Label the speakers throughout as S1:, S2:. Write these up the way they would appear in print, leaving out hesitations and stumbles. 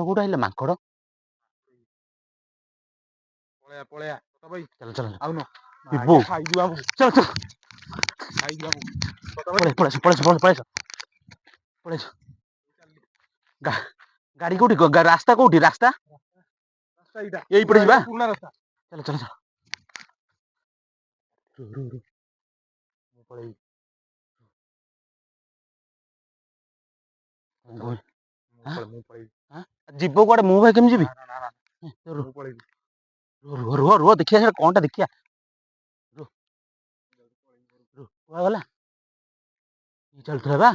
S1: କୋଉଟା ଆଇଲା ମାଙ୍କଡ?
S2: ପଳେୟା ପଳେୟା କଥା ଭାଇ
S1: ଚାଲ ଚାଲ
S2: ଆଉନ
S1: ଯିବୁ
S2: ଖାଇଯିବ ଆମକୁ
S1: ଚାଲ ଚାଲ
S2: ଖାଇଯିବ ଆମକୁ
S1: ପଳେଇଛ ଗାଡି କୋଉଠି ରାସ୍ତା କୋଉଠି ରାସ୍ତା
S2: ରାସ୍ତା ଏଇଟା
S1: ଏଇପଟେ ଯିବା
S2: ପୁରୁଣା ରାସ୍ତା
S1: ଚାଲ ଚାଲ ଚାଲ ମୁଁ ପଳେଇବି
S2: ମୁଁ ପଳେଇବି
S1: ଯିବ କୁଆଡେ ମୁଁ ଭାଇ କେମିତି ଯିବି
S2: ମୁଁ ପଳେଇବି
S1: ରୁହ ରୁହ ଦେଖିଆ ସେଟା କଣଟା ଦେଖିଆ କୁଆ ଗଲା ଚାଲୁଥିଲା ବା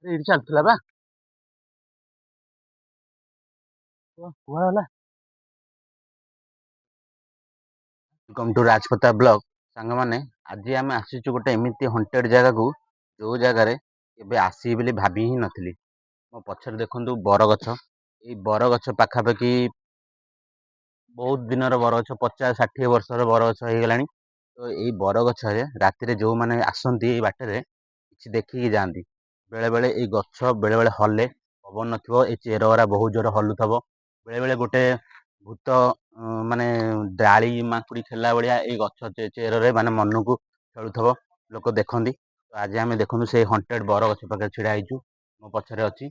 S1: ଏଇଠି ଚାଲୁଥିଲା ବା କୁଆ ଗଲା ୱେଲକମ୍ ଟୁ ରାଜପଥା ବ୍ଲଗ। ସାଙ୍ଗମାନେ ଆଜି ଆମେ ଆସିଛୁ ଗୋଟେ ଏମିତି ହଣ୍ଟେଡ୍ ଜାଗାକୁ ଯୋଉ ଜାଗାରେ କେବେ ଆସିବି ବୋଲି ଭାବି ହିଁ ନଥିଲି। ମୋ ପଛରେ ଦେଖନ୍ତୁ ବରଗଛ, ଏଇ ବରଗଛ ପାଖାପାଖି ବହୁତ ଦିନର ବରଗଛ 50-60 ବର୍ଷର ବରଗଛ ହେଇଗଲାଣି। ତ ଏଇ ବରଗଛରେ ରାତିରେ ଯୋଉମାନେ ଆସନ୍ତି ଏଇ ବାଟରେ କିଛି ଦେଖିକି ଯାଆନ୍ତି। ବେଳେ ବେଳେ ଏଇ ଗଛ ବେଳେ ବେଳେ ହଲେ, ପବନ ନଥିବ ଏଇ ଚେରରା ବହୁତ ଜୋର ହଲୁଥବ। ବେଳେ ବେଳେ ଗୋଟେ ଭୂତ ମାନେ ଡାଳି ମାଙ୍କୁଡି ଖେଳିଲା ଭଳିଆ ଏଇ ଗଛ ଚେରରେ ମାନେ ମନକୁ ଖେଳୁଥବ, ଲୋକ ଦେଖନ୍ତି। ତ ଆଜି ଆମେ ଦେଖନ୍ତୁ ସେଇ ହଣ୍ଟେଡ୍ ବରଗଛ ପାଖରେ ଛିଡା ହେଇଛୁ, ମୋ ପଛରେ ଅଛି।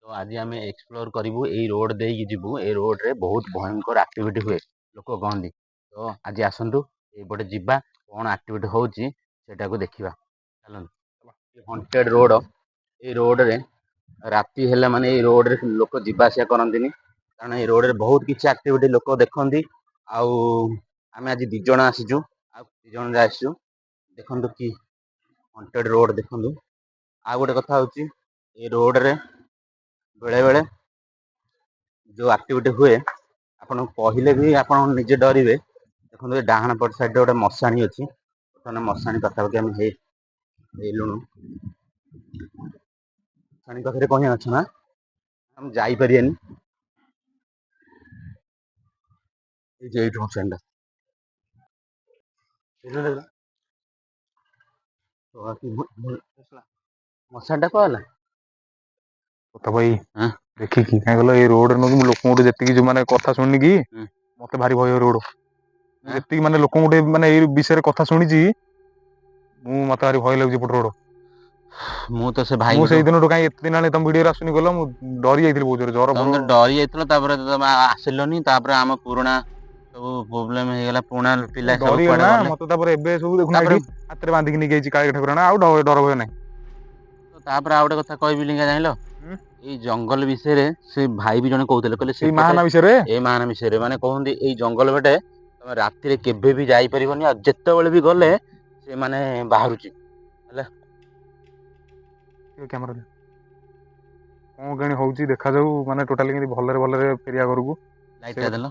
S1: ତ ଆଜି ଆମେ ଏକ୍ସପ୍ଲୋର କରିବୁ, ଏଇ ରୋଡ ଦେଇକି ଯିବୁ। ଏଇ ରୋଡରେ ବହୁତ ଭୟଙ୍କର ଆକ୍ଟିଭିଟି ହୁଏ, ଲୋକ କହନ୍ତି। ତ ଆଜି ଆସନ୍ତୁ ଏଇପଟେ ଯିବା, କଣ ଆକ୍ଟିଭିଟି ହଉଛି ସେଟାକୁ ଦେଖିବା। ଚାଲନ୍ତୁ ହଣ୍ଟେଡ୍ ରୋଡ, ଏଇ ରୋଡରେ ରାତି ହେଲା ମାନେ ଏଇ ରୋଡରେ ଲୋକ ଯିବା ଆସିବା କରନ୍ତିନି, କାରଣ ଏଇ ରୋଡରେ ବହୁତ କିଛି ଆକ୍ଟିଭିଟି ଲୋକ ଦେଖନ୍ତି। ଆଉ ଆମେ ଆଜି 2 ଜଣ ଆସିଛୁ, ଆଉ 2 ଜଣ ଯାଏ ଆସିଛୁ। ଦେଖନ୍ତୁ କି ହଣ୍ଟେଡ୍ ରୋଡ ଦେଖନ୍ତୁ। ଆଉ ଗୋଟେ କଥା ହଉଛି ଏଇ ରୋଡରେ ବେଳେ ବେଳେ ଯୋଉ ଆକ୍ଟିଭିଟି ହୁଏ, ଆପଣ କହିଲେ ବି ଆପଣ ନିଜେ ଡରିବେ। ଦେଖନ୍ତୁ ଏ ଡାହାଣ ପଟ ସାଇଡରେ ଗୋଟେ ମଶାଣି ଅଛି, ବର୍ତ୍ତମାନ ମଶାଣି ପାଖାପାଖି ଆମେ ହେଇଲୁଣୁ। ମଶାଣି ପାଖରେ କଣ ଅଛ ନା ଆମେ ଯାଇପାରିବାନି। ଏଇଠି ମଶାଣିଟା ମଶାଣିଟା କୁଆ ଗଲା?
S2: କଥା ଭାଇ ଦେଖିକି କାଇଁ କହିଲ ଏଇ ରୋଡରେ ନୁହଁ କି ଲୋକଙ୍କଠୁ ଯେତିକି ଯୋଉମାନେ କଥା ଶୁଣିନି କି ମତେ ଭାରି ଭୟ ରୋଡ। ମୁଁ ଯେତିକି ମାନେ ଲୋକଙ୍କୁ ଗୋଟେ ମାନେ ଏଇ ବିଷୟରେ କଥା ଶୁଣିଛି, ମତେ ଭାରି ଭୟ ଲାଗୁଛି ଏପଟ ରୋଡ।
S1: ମୁଁ ତ ସେ
S2: ମୁଁ
S1: ଭାଇଙ୍କଠୁ
S2: ସେଇଦିନଠୁ କାଇଁ ଏତେ ଦିନ ହେଲାଣି ତମ ଭିଡିଓରେ ଆସୁନି କହିଲ, ମୁଁ ଡରି ଯାଇଥିଲି ବହୁତ ଜୋରେ। ଜର
S1: ତମେ
S2: ଫର
S1: ତ ଡରି ଯାଇଥିଲ, ତାପରେ ତମେ ଆସିଲନି। ତାପରେ ଆମ ପୁରୁଣା ସବୁ ପ୍ରୋବ୍ଲେମ ହେଇଗଲା, ପୁରୁଣା ପିଲା ସବୁ
S2: ଡରିଗଲି
S1: କୁଆଡେ
S2: ନା
S1: ଗଲେ।
S2: ମତେ। ତାପରେ ଏବେ ସବୁ ଦେଖୁନା
S1: ତାପରେ
S2: ଏଇଠି ହାତରେ ବାନ୍ଧିକି ନେଇକି ଆଇଛି କାଳିଆ ଠାକୁରାଣୀ, ଆଉ ଡର ଭୟ ନାହିଁ।
S1: ତାପରେ ଆଉ ଗୋଟେ କଥା କହିବି ଲିଙ୍ଗା ଜାଣିଲ, ଏଇ ଜଙ୍ଗଲ ବିଷୟରେ ସେ ଭାଇ ବି ଜଣେ କହୁଥିଲେ, କହିଲେ
S2: ଏଇ
S1: ସେପଟେ
S2: ମାହାନା ବିଷୟରେ
S1: ଏ ମାହାନା ବିଷୟରେ ମାନେ କହନ୍ତି ଏଇ ଜଙ୍ଗଲ ବାଟେ ତମେ ରାତିରେ କେବେ ବି ଯାଇପାରିବନି, ଆଉ ଯେତେବେଳେ ବି ଗଲେ ସେ ମାନେ ବାହାରୁଛି ହେଲା।
S2: କ୍ୟାମେରା କଣ କେଣି ହଉଛି ଦେଖାଯାଉ, ମାନେ ଟୋଟାଲି କେମିତି ଭଲରେ ଭଲରେ ଫେରିବା ଘରକୁ।
S1: ଲାଇଟଟା ଦେଲ,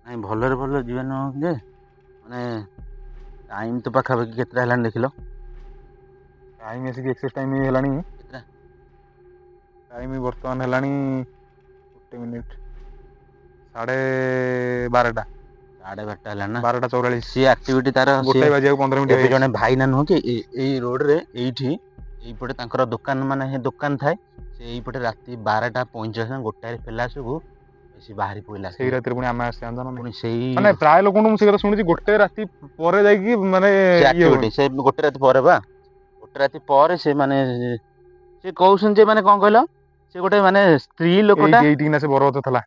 S1: ନାଇଁ ଭଲରେ ଭଲରେ ଯିବା ନୁହଁ ଯେ ମାନେ ଟାଇମ ତ ପାଖାପାଖି କେତେଟା ହେଲାଣି ଦେଖିଲ?
S2: ଟାଇମ ଆସିକି ଏକ୍ସେସ ଟାଇମ ହେଲାଣି।
S1: କେତେଟା?
S2: ଟାଇମ ବର୍ତ୍ତମାନ ହେଲାଣି 1 ମିନିଟ 12:30।
S1: 12:30 ହେଲାଣି ନା,
S2: 12:44।
S1: ସିଏ ଆକ୍ଟିଭିଟି ତାର ସିଏ
S2: ଗୋଟାଏ ବାଜିବାକୁ 15 ମିନିଟ୍
S1: ଏବେ
S2: ହେଇଯାଇଛି।
S1: ଜଣେ ଭାଇନା ନୁହଁ କି ଏଇ ରୋଡରେ ଏଇପଟେ ତାଙ୍କର ଦୋକାନ ମାନେ ଦୋକାନ ଥାଏ। ସେ ଏଇପଟେ ରାତି 12:45 ଗୋଟାଏ ଫେରିଲା ଆସିବୁ ସେ ବାହାରି ପଇଲା
S2: ସେଇ ରାତିରେ ପୁଣି ଆମେ ଆସିବା ଜାଣିଛ ନା ନାଇଁ?
S1: ପୁଣି ସେଇ
S2: ମାନେ ପ୍ରାୟ ଲୋକଙ୍କୁ ମୁଁ ସେ କଥା ଶୁଣିଛି, ଗୋଟେ ରାତି ପରେ ଯାଇକି ମାନେ
S1: ସେ
S2: ଇଏ
S1: ଆକ୍ଟିଭିଟି
S2: ହୁଅନ୍ତି।
S1: ସେ ଗୋଟେ ରାତି ପରେ ବା, ଗୋଟେ ରାତି ପରେ ସେମାନେ ସେ କହୁଛନ୍ତି ଯେ ମାନେ କଣ କହିଲ, ସେ ଗୋଟେ ମାନେ ସ୍ତ୍ରୀ ଲୋକଟା
S2: ଏଇଠିକିନା ସେ ବରଗଛ ଥିଲା,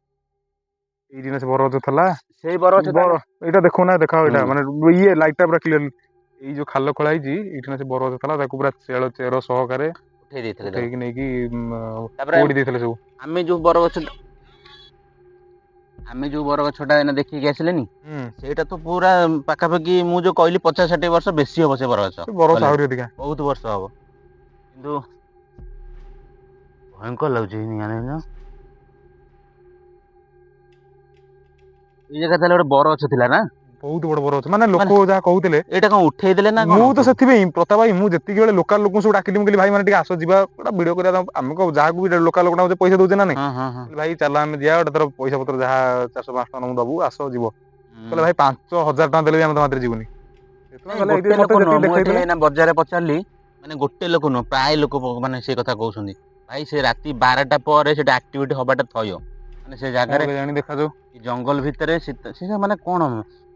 S2: ଏଇଠିକିନା ସେ ବରଗଛ ଥିଲା।
S1: ସେଇ ବରଗଛ ତାହେଲେ
S2: ଏଇଟା ଦେଖୁନା, ଦେଖ
S1: ହୁଁ
S2: ଏଇଟା ମାନେ ଇଏ ଲାଇଟ୍ ଟା ପୁରା କ୍ଲିୟର। ଏଇ ଯୋଉ ଖାଲ ଖୋଳା ହେଇଛି, ଏଇଠି ସେ ବରଗଛ ଥିଲା, ତାକୁ ପୁରା ଚେର ସହକାରେ
S1: ଉଠେଇ ଦେଇଥିଲେ ତାକୁ।
S2: ଉଠେଇକି ନେଇକି
S1: ତାପରେ
S2: ପୋଡି ଦେଇଥିଲେ ସବୁ।
S1: ଆମେ ଯୋଉ ବରଗଛଟା ଏଇନା ଦେଖିକି ଆସିଲେନି,
S2: ହୁଁ
S1: ସେଇଟା ତ ପୁରା ପାଖାପାଖି ମୁଁ ଯୋଉ କହିଲି 50-60 ବର୍ଷ ବେଶୀ ହବ ସେ ବରଗଛ
S2: ବରଗଛ
S1: ଗଲାଣି,
S2: ଆହୁରି ଅଧିକା।
S1: ବହୁତ ବର୍ଷ ହବ। କିନ୍ତୁ ଭୟଙ୍କର ଲାଗୁଛି ଏଇ ଜାଗା ତାହେଲେ ଗୋଟେ ବରଗଛ ଥିଲା ନା?
S2: ବହୁତ ବଡ ବରଗଛ, ମାନେ ଲୋକ ଯାହା କହୁଥିଲେ।
S1: ଏଇଟା କଣ ଉଠେଇ ଦେଲେ ନା କଣ
S2: ମୁଁ ତ
S1: ସବୁ?
S2: ସେଥିପାଇଁ ପ୍ରତାପ ଭାଇ, ମୁଁ ଯେତିକି ବେଳେ ଲୋକାଲ ଲୋକଙ୍କୁ ସବୁ ଡାକିଲି, ମୁଁ କହିଲି ଭାଇ ମାନେ ଟିକେ ଆସ ଯିବା ଗୋଟେ ଭିଡିଓ କରିବା। ଆମେ ଯାହାକୁ ବି ଲୋକାଲ ଲୋକଙ୍କୁ ପଇସା ଦଉଛେ ନା ନାଇଁ,
S1: ହଁ ହଁ ହଁ
S2: ଭାଇ ଚାଲ ଆମେ ଯିବା, ଗୋଟେ ଥର ପଇସା ପତ୍ର ଯାହା 400-500 ଟଙ୍କା ଦବୁ, ଆସ ଯିବ।
S1: ହୁଁ।
S2: କହିଲେ ଭାଇ 5,000 ଟଙ୍କା ଦେଲେ ବି ଆମେ ତମ ସାଥିରେ ଯିବୁନି। ସେଥିପାଇଁ
S1: ନାଇଁ
S2: କହିଲେ ଏଇଠି
S1: ଗୋଟେ
S2: ମତେ
S1: ଲୋକ ନୁହଁ,
S2: ଯେତିକି
S1: ମୁଁ ଏଠି
S2: ଦେଖେଇଥିଲେ।
S1: ଏଇନା ବଜାରରେ ପଚାରିଲି, ମାନେ ଗୋଟେ ଲୋକ ନୁହଁ ପ୍ରାୟ ଲୋକ ମାନେ ସେଇ କଥା କହୁଛନ୍ତି। ଭାଇ ସେ ରାତି 12ଟା ପରେ ସେଟା ଆକ୍ଟିଭିଟି ହବାଟା ଥୟ ମାନେ ସେ ଜାଗାରେ
S2: କେଜାଣି ଦେଖାଯାଉ।
S1: ଜଙ୍ଗଲ ଭିତରେ ସେ ମାନେ କଣ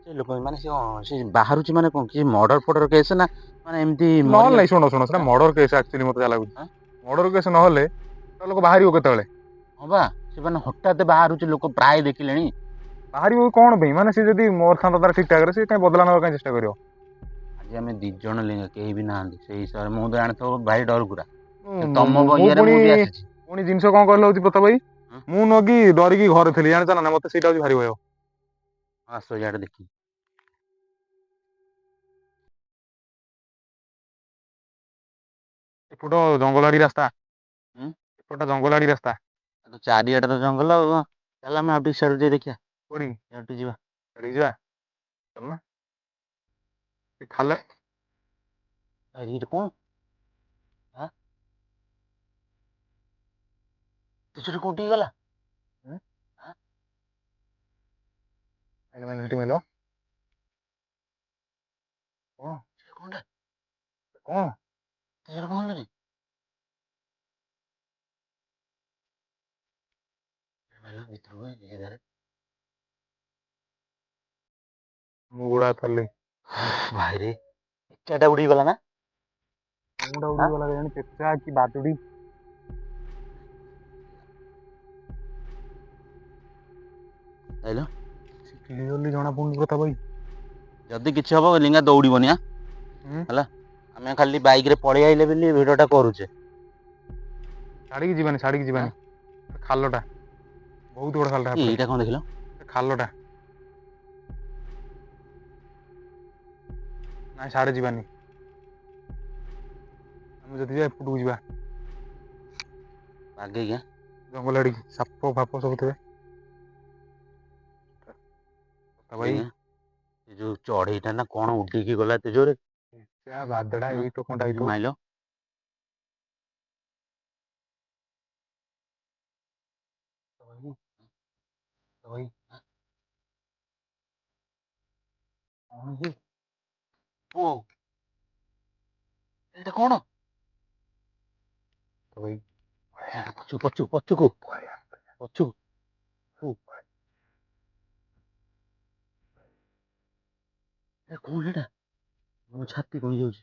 S1: ସେ ଲୋକ ମାନେ ସେ ବାହାରୁଛି ମାନେ କଣ କିଛି ମର୍ଡର ଫର୍ଡର କେସ୍ ନା ମାନେ ଏମିତି
S2: ନହେଲେ ନାଇଁ ଶୁଣ ସେଟା
S1: ଆଁ?
S2: ମର୍ଡର କେସ୍ ଆକ୍ଚୁଆଲି ମତେ ଯାହା ଲାଗୁଛି।
S1: ଆଁ?
S2: ମର୍ଡର କେସ୍ ନହେଲେ ଲୋକ ବାହାରିବ କେତେବେଳେ?
S1: ହଁ ବା ସେମାନେ ହଠାତ୍ ବାହାରୁଛି ଲୋକ ପ୍ରାୟ ଦେଖିଲେଣି।
S2: ବାହାରିବ କଣ ପାଇଁ ମାନେ ସେ ଯଦି ମରିଥାନ୍ତା ତାର ଠିକ ଠାକରେ ସେ କାଇଁ ବଦଲା ନେବା ପାଇଁ ଚେଷ୍ଟା କରିବ?
S1: ଆଜି ଆମେ 2 ଜଣ କେହି ବି ନାହାନ୍ତି ସେଇ ହିସାବରେ ମୁଁ ତ ଜାଣିଥିବ ଭାଇ ଡରୁକୁରା। ତମ
S2: ମୁଁ
S1: ଇଏରେ
S2: ପୁଣି
S1: ମୁଁ ବି ଆସିଛି।
S2: ପୁଣି ଜିନିଷ କଣ କହିଲ ହଉଛି ପ୍ରତାପ ଭାଇ
S1: ହଁ
S2: ମୁଁ ନୁହଁ କି ଡରିକି ଘରେ ଥିଲି ଜାଣିଛ ନା ମତେ ସେଇଟା ହଉଛି ଭାରି ଭୟ।
S1: ଆସ ଇଆଡେ ଦେଖି
S2: ଏପଟ ଜଙ୍ଗଲ ଆଡି ରାସ୍ତା
S1: ଉଁ
S2: ଏପଟ ଜଙ୍ଗଲ ଆଡି ରାସ୍ତା।
S1: ଚାରିଆଡେ ତ ଜଙ୍ଗଲ ଆଉ ଚାଲ ଆମେ ଆଉ ଟିକେ ସିଆଡକୁ ଯାଇ ଦେଖିବା।
S2: କୋଉଠିକି?
S1: ସିଆଡୁ ଯିବା।
S2: ଏଠିକି ଯିବା ଚାଲୁନ। ଏ ଖାଲ
S1: ଆରେ ଏଇଟା କଣ? ଆଁ ତୁ ସେଠି କୋଉଠିକି ଗଲା? ଆଁ
S2: କଣ
S1: ସେଟା କଣଟା?
S2: କଣ?
S1: ସେଟା କଣ ହେଲା ରେ?
S2: ମୁଁ ଗୋଡ଼ ହାତ ଥରିଲାଇଁ।
S1: ଭାଇରେ ଇଟାଟା ଉଡିଗଲା ନା?
S2: କୋଉଟା
S1: ଆଁ
S2: ଉଡିକି ଗଲା କେଜାଣି ପେଚା କି ବାଦୁଡି।
S1: ଯାଇଁଲ।
S2: କ୍ଲିୟରଲି ଜଣା ପଡୁନି ପ୍ରତାପ ଭାଇ।
S1: ଯଦି କିଛି ହବ ଲିଙ୍ଗା ଦୌଡିବନି ଆଁ
S2: ହୁଁ
S1: ହେଲା। ଆମେ ଖାଲି ବାଇକରେ ପଳେଇ ଆଇଲେ ବୋଲି ଭିଡିଓଟା କରୁଛେ।
S2: ଛାଡିକି ଯିବାନି ଛାଡିକି
S1: ଆଁ
S2: ଯିବାନି ଖାଲଟା ବହୁତ ବଡ ଖାଲଟା ହେପଟେ।
S1: ଏଇଟା କଣ ଦେଖିଲ
S2: ଖାଲଟା। ନାଇଁ ସାଢେ ଯିବାନି। ଆମେ ଯଦି ଯିବା ଏପଟକୁ ଯିବା।
S1: ବାଗେଇକି ଆଁ।
S2: ଜଙ୍ଗଲ ଆଡିକି ସାପ ଫାପ ସବୁ ଥିବେ। ପ୍ରତାପ ଭାଇ
S1: ଏ ଯୋଉ ଚଢେଇଟା ନା କଣ ଉଡିକି ଗଲା ଏତେ ଜୋରେ।
S2: ପେଚା ବାଦଡା ଏଇତ କଣଟା ହେଇଥିବ।
S1: ମାଇଲ ପୁଅ ଏଇଟା କଣ? ପଛକୁ ଏ କଣ ସେଇଟା ମୋ ଛାତି କଣ ହେଇଯାଉଛି।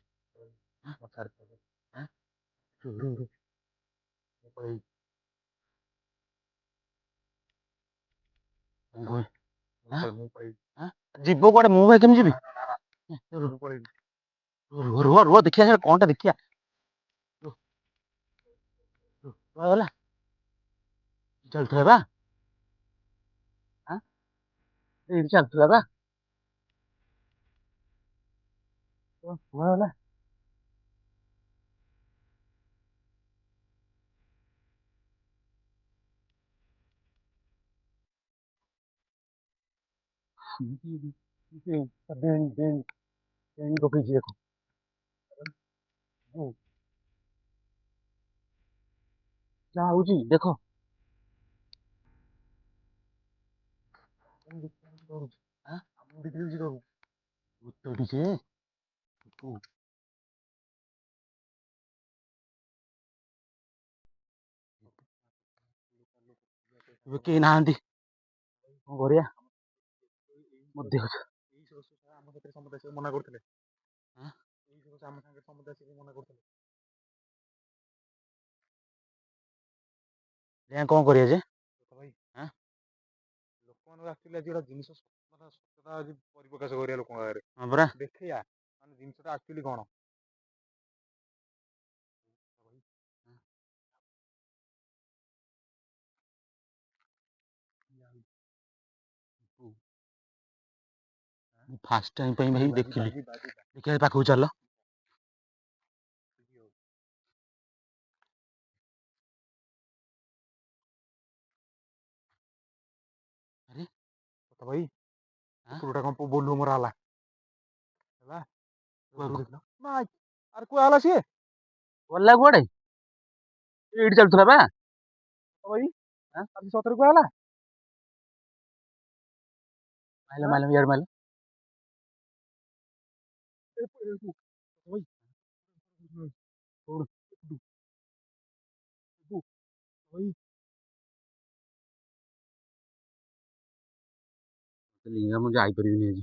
S1: ଯିବ କୁଆଡେ ମୁଁ ବା କେମିତି ଯିବି?
S2: ମୁଁ ପଳେଇବି।
S1: ରୁହ ରୁହ ଦେଖିଆ ସେ କଣଟା ଦେଖିଆ। କୁଆଡେ ଗଲା? ଚାଲୁଥିଲା ବା। ଆଁ ଏଇଠି ଚାଲୁଥିଲା ବା। କୁଆଡେ ଗଲା? ଡେଣି ପକେଇଛି ଦେଖ। ଯାହା ହଉଛି ଦେଖ। ଭୂତଟେ ସେ। ଏବେ କେହି ନାହାନ୍ତି କଣ କରିବା? ମୋ ଦେହ
S2: ଆମ ସାଥିରେ ସମସ୍ତେ ଆସିବାକୁ ମନା କରୁଥିଲେ।
S1: ଆଁ
S2: ଆମ ସାଙ୍ଗରେ ସମସ୍ତେ ଆସିବାକୁ ମନା କରୁଥିଲେ।
S1: ଏଇନା କଣ କରିବା ଯେ?
S2: ଭାଇ
S1: ଆଁ
S2: ଲୋକମାନଙ୍କୁ ଆକ୍ଚୁଆଲି ଆଜି ଗୋଟେ ଜିନିଷ ସତତା ଆଜି ପରିପ୍ରକାଶ କରିବା ଲୋକଙ୍କ ଆଗରେ।
S1: ହଁ ପରା।
S2: ଦେଖେଇବା ମାନେ ଜିନିଷଟା ଆକ୍ଚୁଆଲି କଣ।
S1: ମୁଁ ଫାଷ୍ଟ ଟାଇମ ପାଇଁ ଭାଇ ଦେଖିଲି ଦେଖିଆ ପାଖକୁ ଚାଲ। ଆରେ
S2: ଭାଇ
S1: ଆଁ
S2: କୁକୁରଟା କଣ ବୋଲୁ ମରା ହେଲା ହେଲା।
S1: କୁଆଡେ
S2: ନାଇଁ ଆରେ କୁଆ ହେଲା ସିଏ।
S1: ଗଲା କୁଆଡେ ଏଇଠି ଚାଲୁଥିଲା ବା।
S2: ଭାଇ
S1: ଆଁ
S2: ଆଜି ସତରେ କୁଆ ହେଲା।
S1: ମାଇଲ ମାଇଲ ଇଆଡେ ମାଇଲ। लिंगा ମୁଁ ଯାଇପାରିବିନି ଆଜି।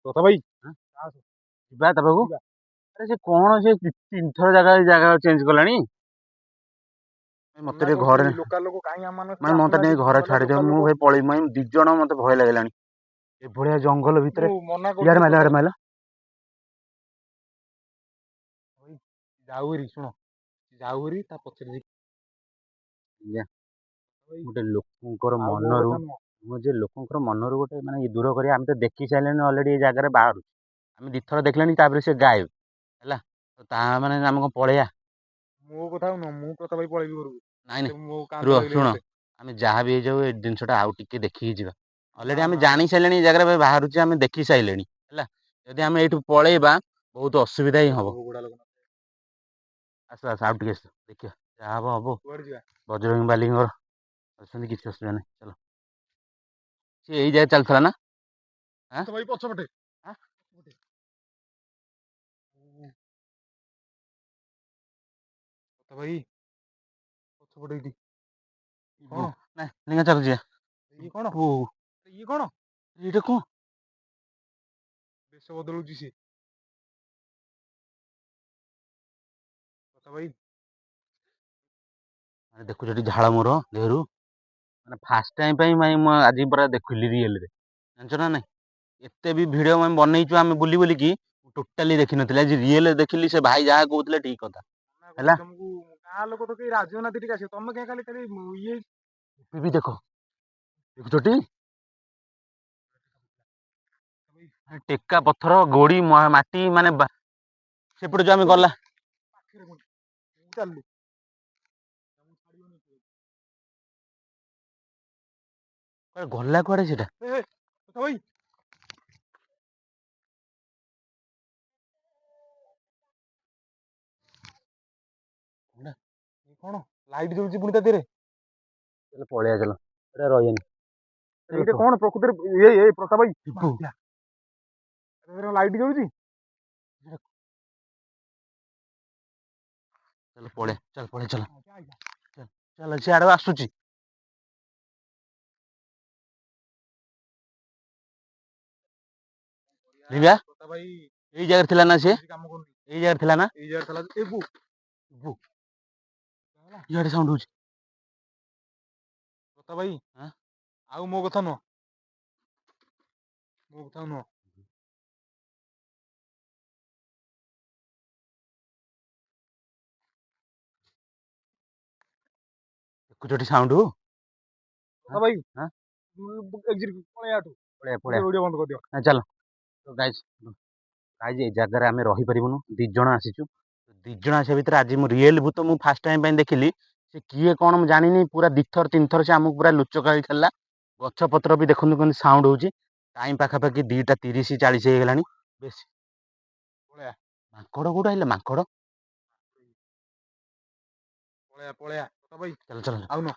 S2: ପ୍ରତାପ ଭାଇ
S1: ଯିବା ତା ପାଖକୁ। ଆରେ ସେ କଣ ସେ 3 ଥର ଜାଗା ଚେଞ୍ଜ କଲାଣି। ମତେ ଟିକେ ଘରେ ମତେ ଟିକେ ଘରେ ଛାଡିଦିଅ। ମୁଁ ଭାଇ ପଳେଇବି। 2 ଜଣ ମତେ ଭୟ ଲାଗିଲାଣି ଏଭଳିଆ ଜଙ୍ଗଲ ଭିତରେ। ଇଆଡେ ମାଇଲ
S2: ଯାଉରି ଶୁଣ ଯାଉରି ତା ପଛରେ
S1: ଗୋଟେ ଲୋକଙ୍କର ମନରୁ ଯେ ଲୋକଙ୍କର ମନରୁ ଗୋଟେ ମାନେ ଦୂର କରିବା। ଆମେ ତ ଦେଖି ସାରିଲେଣି ଅଲରେଡି ଏ ଜାଗାରେ ବାହାରୁଛୁ। ଆମେ 2 ଥର ଦେଖିଲାଣି ତାପରେ ସେ ଗାୟବ ହେଲା। ତା ମାନେ ଆମେ କଣ ପଳେଇବା?
S2: ମୋ କଥା ନୁହଁ ମୁଁ ପ୍ରତାପ ଭାଇ ପଳେଇବି ଘରକୁ।
S1: ନାଇଁ ରୁହ ଶୁଣ ଆମେ ଯାହା ବି ହେଇଯାଉ ଏ ଜିନିଷଟା ଆଉ ଟିକେ ଦେଖିକି ଯିବା। ଅଲରେଡି ଆମେ ଜାଣି ସାରିଲେଣି ଏ ଜାଗାରେ ବାହାରୁଛି। ଆମେ ଦେଖି ସାରିଲେଣି ହେଲା। ଯଦି ଆମେ ଏଇଠୁ ପଳେଇବା ବହୁତ ଅସୁବିଧା ହିଁ ହବ। ଆସ ଆଉ ଟିକେ ଦେଖିବା ଯାହା ହବ ହବ। ବଜରଙ୍ଗୀ ବାଲିଙ୍କର ଅଛନ୍ତି କିଛି ଅସୁବିଧା ନାହିଁ। ଚାଲ ସିଏ ଏଇ ଜାଗାରେ ଚାଲିଥିଲା ନା
S2: ପଛପଟେ ଭାଇ ପଛପଟେ ଏଇଠି
S1: କଣ ଚାଲୁଛି
S2: କଣ ଇଏ କଣ
S1: ଏଇଟା କଣ
S2: ବେଶ ବଦଳୁଛି ସିଏ। ଭାଇ
S1: ଦେଖୁଛ ଝାଳ ମୋର ଦେହରୁ ମାନେ ଫାଷ୍ଟ ଟାଇମ ପାଇଁ ମୁଁ ଆଜି ପୁରା ଦେଖିଲି ରିଏଲରେ। ଜାଣିଛ ନା ନାଇଁ ଏତେ ବି ଭିଡିଓ ଆମେ ବନେଇଛୁ ଆମେ ବୁଲିକି ଟୋଟାଲି ଦେଖିନଥିଲି। ଆଜି ରିଏଲ ଦେଖିଲି। ସେ ଭାଇ ଯାହା କହୁଥିଲେ ଠିକ କଥା ହେଲା।
S2: ତମକୁ ଗାଁ ଲୋକ ତ କେହି ରାଜି ହଉନାହାନ୍ତି ଟିକେ ଆସିବ। ତମେ କାଇଁ ଖାଲି ଇଏ
S1: ଦେଖ ଦେଖୁଛଟି ଟେକା ପଥର ଗୋଡି ମାଟି ମାନେ ସେପଟେ ଯୋଉ ଆମେ ଗଲା ଗଲା କୁଆଡେ ସେଟା
S2: କଣ ଲାଇଟ୍ ଜଳୁଛି ପୁଣି ତା ଦେହରେ।
S1: ପଳେଇଆ ଚାଲ ଏଟା ରହିବନି।
S2: ଏଇଟା କଣ ପ୍ରକୃତରେ ଏଇ ପ୍ରତାପ ଭାଇ ଲାଇଟ୍ ଜଳୁଛି।
S1: ଚାଲ ସିଆଡୁ ଆସୁଛି। ଏଇ ଜାଗାରେ ଥିଲା ନା ସିଏ ଏଇ ଜାଗାରେ ଥିଲା ନା ଇଆଡେ ସାଉଣ୍ଡ ହଉଛି।
S2: ଭାଇ ଆଉ ମୋ କଥା ନୁହଁ
S1: ଦେଖୁଛଟି ସାଉଣ୍ଡ
S2: ଭାଇ
S1: ପଳେଇଆ
S2: ବନ୍ଦ କରିଦିଅ।
S1: ଚାଲ ଗାଇସ୍ ଏ ଜାଗାରେ ଆମେ ରହିପାରିବୁନୁ। 2 ଜଣ ଆସିଛୁ। 2 ଜଣ ଆସିବା ଭିତରେ ଆଜି ମୁଁ ରିଏଲ ଭୂତ ମୁଁ ଫାଷ୍ଟ ଟାଇମ ପାଇଁ ଦେଖିଲି। ସେ କିଏ କଣ ମୁଁ ଜାଣିନି। ପୁରା 2 ଥର 3 ଥର ସେ ଆମକୁ ପୁରା ଲୁଚକାଳି ଖେଳିଲା। ଗଛ ପତ୍ର ବି ଦେଖନ୍ତୁ କେମିତି ସାଉଣ୍ଡ ହଉଛି। ଟାଇମ ପାଖାପାଖି 2ଟା 30 40 ହେଇଗଲାଣି। ବେଶୀ ମାଙ୍କଡ କୋଉଠୁ ଆଇଲା ମାଙ୍କଡ
S2: ପଳେଇଆ
S1: ଚାଲ
S2: ଆଉନ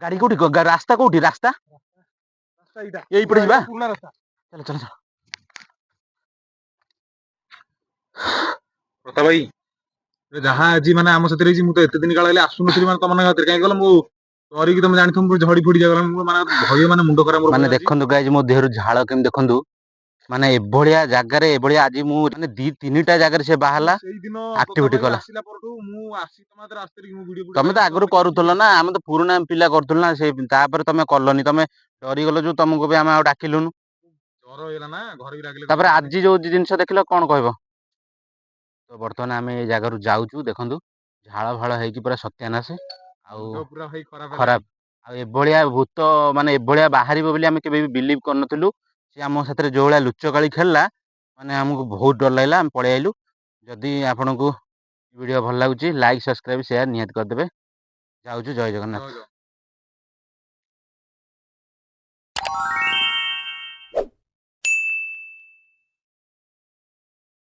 S1: ଗାଡି କୋଉଠି ରାସ୍ତା କୋଉଠି ରାସ୍ତା ଏଇପଟେ ଯିବା।
S2: ପୁରୁଣା ରାସ୍ତା।
S1: ଚାଲ
S2: ପ୍ରତାପ ଭାଇ ଯାହା ଆଜି ମାନେ ଆମ ସାଥିରେ ହେଇଛି। ମୁଁ ତ ଏତେ ଦିନ କାଳ ହେଲେ ଆସୁନଥିଲି ମାନେ ତମ ହାତରେ କାହିଁ କହିଲ ମୁଁ ଡରିକି ତମେ ଜାଣିଥିବ ଝଡି ଫୁଡି ଜାଗା ମାନେ ଭୟ ମାନେ ମୁଣ୍ଡ ଖରାପ
S1: ମାନେ ଦେଖନ୍ତୁ ଗାଇଜ ମୋ ଦେହରୁ ଝାଳ କେମିତି ଦେଖନ୍ତୁ। ମାନେ ଏଭଳିଆ ଜାଗାରେ ଏଭଳିଆ ଆଜି ମୁଁ ମାନେ 2-3ଟା ଜାଗାରେ ସେ ବାହାରିଲା ଆକ୍ଟିଭିଟି କଲା। ତମେ ତ ଆଗରୁ କରୁଥିଲ ନା। ଆମେ ତ ପୁରୁଣା ପିଲା କରୁଥିଲୁ ନା। ସେ ତାପରେ ତମେ କଲନି। ତମେ ଡରିଗଲ ଯୋଉ ତମକୁ ବି ଆମେ ଆଉ ଡାକିଲୁନୁ। ତାପରେ ଆଜି ଯୋଉ ଜିନିଷ ଦେଖିଲ କଣ କହିବ? ତ ବର୍ତ୍ତମାନ ଆମେ ଏଇ ଜାଗାରୁ ଯାଉଛୁ। ଦେଖନ୍ତୁ ଝାଳ ଫାଳ ହେଇକି ପୁରା ସତ୍ୟାନାଶ ଆଉ ଖରାପ ଆଉ ଏଭଳିଆ ଭୂତ ମାନେ ଏଭଳିଆ ବାହାରିବ ବୋଲି ଆମେ କେବେ ବି ବିଲିଭ କରିନଥିଲୁ। ସେ ଆମ ସାଥିରେ ଯୋଉ ଭଳିଆ ଲୁଚକାଳି ଖେଳିଲା ମାନେ ଆମକୁ ବହୁତ ଡର ଲାଗିଲା। ଆମେ ପଳେଇ ଆଇଲୁ। ଯଦି ଆପଣଙ୍କୁ ଭିଡିଓ ଭଲ ଲାଗୁଛି ଲାଇକ୍ ସବସ୍କ୍ରାଇବ ସେୟାର ନିହାତି କରିଦେବେ। ଯାଉଛୁ ଜୟ ଜଗନ୍ନାଥ।